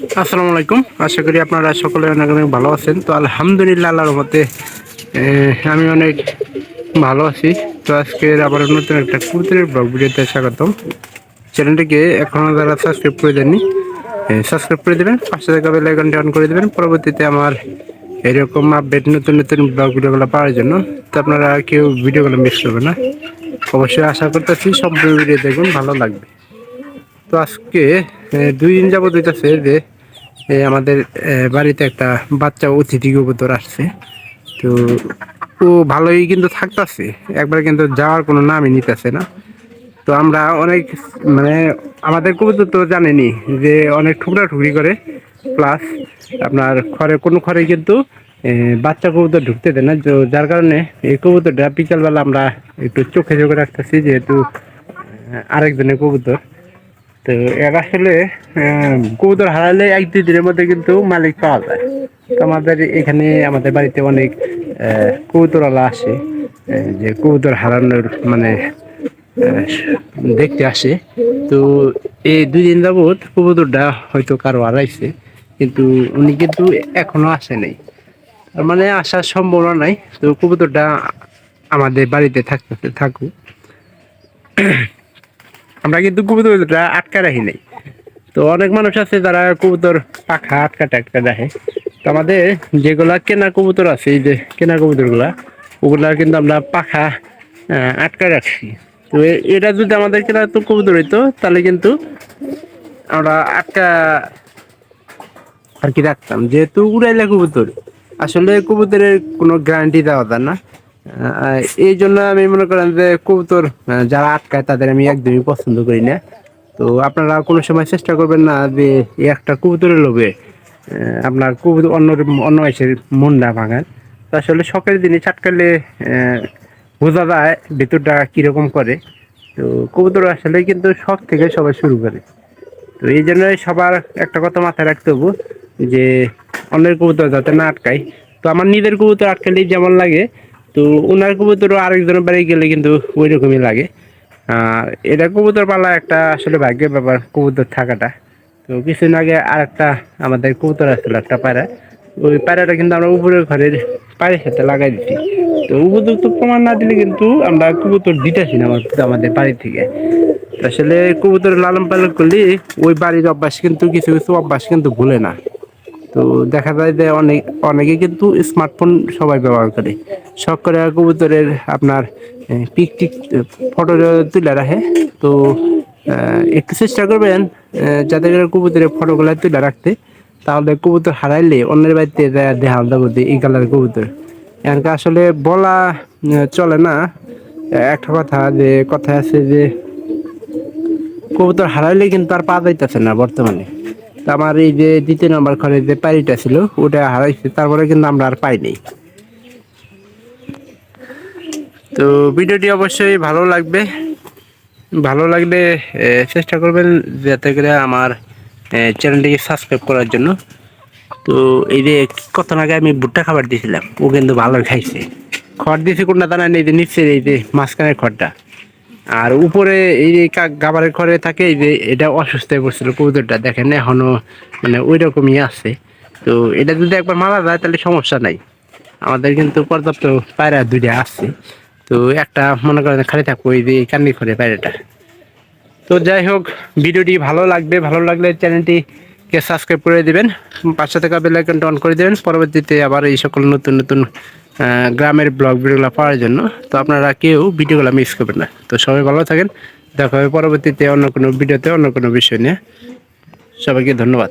আসসালামু আলাইকুম। আশা করি আপনারা সকলে অনেক অনেক ভালো আছেন। তো আলহামদুলিল্লাহ আল্লাহর রহমতে আমি অনেক ভালো আছি। তো আজকে আবার নতুন একটা কবুতরের ব্লগ ভিডিওতে স্বাগতম। চ্যানেলটিকে এখনও যারা সাবস্ক্রাইব করে দেননি সাবস্ক্রাইব করে দেবেন, পাশে থাকা বেল আইকনটি অন করে দেবেন পরবর্তীতে আমার এরকম আপডেট নতুন নতুন ব্লগ ভিডিওগুলো পাওয়ার জন্য। তো আপনারা কেউ ভিডিওগুলো মিস করবেন না। অবশ্যই আশা করতেছি সম্পূর্ণ ভিডিও দেখুন, ভালো লাগবে। তো আজকে 2 দিন যাবত হইতেছে যে আমাদের বাড়িতে একটা বাচ্চা অতিথি কবুতর আসছে। তো ও ভালোই কিন্তু থাকতেছে, একবার কিন্তু যাওয়ার কোনো নামই নিতেছে না। তো আমরা অনেক মানে আমাদের কবুতর তো জানেনি যে অনেক ঠুকরা ঠুকরি করে, প্লাস আপনার কোনো ঘরে কিন্তু বাচ্চা কবুতর ঢুকতে দেয় না। তো যার কারণে এই কবুতরটা বিকালবেলা আমরা একটু চোখে চোখে রাখতেছি, যেহেতু আরেকজনের কবুতর। তো এর আসলে কবুতর হারালে 1-2 দিনের মধ্যে কিন্তু মালিক পাওয়া যায়। তো আমাদের এখানে আমাদের বাড়িতে অনেক কবুতরওয়ালা আসে, যে কবুতর হারানোর মানে আহ, দেখতে আসে। তো এই 2 দিন যাবৎ কবুতরটা হয়তো কারো হারাইছে, কিন্তু উনি কিন্তু এখনো আসে নাই। তার মানে আসার সম্ভাবনা নাই। তো কবুতরটা আমাদের বাড়িতে থাকুক। আমরা কিন্তু কবুতরটা আটকা রাখি নাই। তো অনেক মানুষ আছে যারা কবুতর পাখা আটকা টাটকা দেখে। তো আমাদের যেগুলা কেনা কবুতর আছে, এই যে কেনা কবুতরগুলা, ওগুলা কিন্তু আমরা পাখা আটকা রাখছি। তো এটা যদি আমাদের কেনা তো কবুতর হইতো, তাহলে কিন্তু আমরা আটকা আর কি রাখতাম, যেহেতু উড়াইলে কবুতর। আসলে কবুতরের কোনো গ্যারান্টি দেওয়া যায় না। এই জন্য আমি মনে করেন যে কবুতর যারা আটকায় তাদের আমি একদমই পছন্দ করি না। তো আপনারা কোনো সময় চেষ্টা করবেন না যে এই একটা কবুতরের লোভে আপনার কবুতর অন্য মাসের মন না ভাঙান। তো আসলে শখের জিনিস আটকালে বোঝা যায় ভেতরটা কিরকম করে। তো কবুতর আসলে কিন্তু শখ থেকে সবাই শুরু করে। তো এই জন্য সবার একটা কথা মাথায় রাখতে হবে যে অন্যের কবুতর যাতে না আটকায়। তো আমার নিজের কবুতর আটকালেই যেমন লাগে, তো ওনার কবুতরও আরেকজনের বাড়ি গেলে কিন্তু ওই রকমই লাগে। এটা কবুতর পালা একটা আসলে ভাগ্যের ব্যাপার, কবুতর থাকাটা। তো কিছুদিন আগে আর একটা আমাদের কবুতর আসছিল, একটা পায়রা। ওই পায়রাটা কিন্তু আমরা উপরের ঘরের পায়ের সাথে লাগাই দিচ্ছি। তো উপযুক্ত প্রমাণ না দিলে কিন্তু আমরা কবুতর দিতেছি না আমাদের বাড়ি থেকে। আসলে কবুতর লালন পালন করলে ওই বাড়ির অভ্যাস কিন্তু কিছু কিছু অভ্যাস কিন্তু ভুলে না। তো দেখা যায় যে অনেকে কিন্তু স্মার্টফোন সবাই ব্যবহার করে, শখ করে কবুতরের আপনার পিক টিক ফটো তুলে রাখে। তো একটু চেষ্টা করবেন যাতে করে কবুতরের ফটোগুলো তুলে রাখতে, তাহলে কবুতর হারাইলে অন্যের বাড়িতে দেখা যাবো যে এই কালার কবুতর। এখানকে আসলে বলা চলে না। একটা কথা যে কথায় আছে যে কবুতর হারাইলে কিন্তু আর পা যাইতেছে না বর্তমানে। তো আমার এই যে 2 নম্বর ঘরে যে পাড়িটা ছিল ওটা হারাইছে, তারপরে কিন্তু আমরা আর পাইনি। তো ভিডিওটি অবশ্যই ভালো লাগবে, ভালো লাগলে চেষ্টা করবেন যাতে করে আমার চ্যানেলটিকে সাবস্ক্রাইব করার জন্য। তো এই যে কতক্ষণ আগে আমি ভুট্টা খাবার দিয়েছিলাম, ও কিন্তু ভালো খাইছে। খড় দিয়েছি কোনটা দানা নেই, যে নিচে এই যে মাঝখানের খড়টা, আর উপরে এই যে গাবারের ঘরে থাকে। এই যে এটা অসুস্থ হয়ে পড়ছিল কবুতরটা, দেখেন এখনো মানে ওই রকমই আছে। তো এটা যদি একবার মারা যায় তাহলে সমস্যা নাই। আমাদের কিন্তু পর্যাপ্ত পায়রা 2টা আছে। তো একটা মনে করেন খালি থাকবো এই যে কান্দি ঘরে পায়রাটা। তো যাই হোক, ভিডিওটি ভালো লাগবে, ভালো লাগলে চ্যানেলটিকে সাবস্ক্রাইব করে দেবেন, পাশে থাকা বেল আইকনটা অন করে দেবেন পরবর্তীতে আবার এই সকল নতুন নতুন গ্রামের ব্লগ ভিডিওগুলো পাওয়ার জন্য। তো আপনারা কেউ ভিডিওগুলো মিস করবেন না। তো সবাই ভালো থাকেন, দেখা হবে পরবর্তীতে অন্য কোনো ভিডিওতে অন্য কোনো বিষয় নিয়ে। সবাইকে ধন্যবাদ।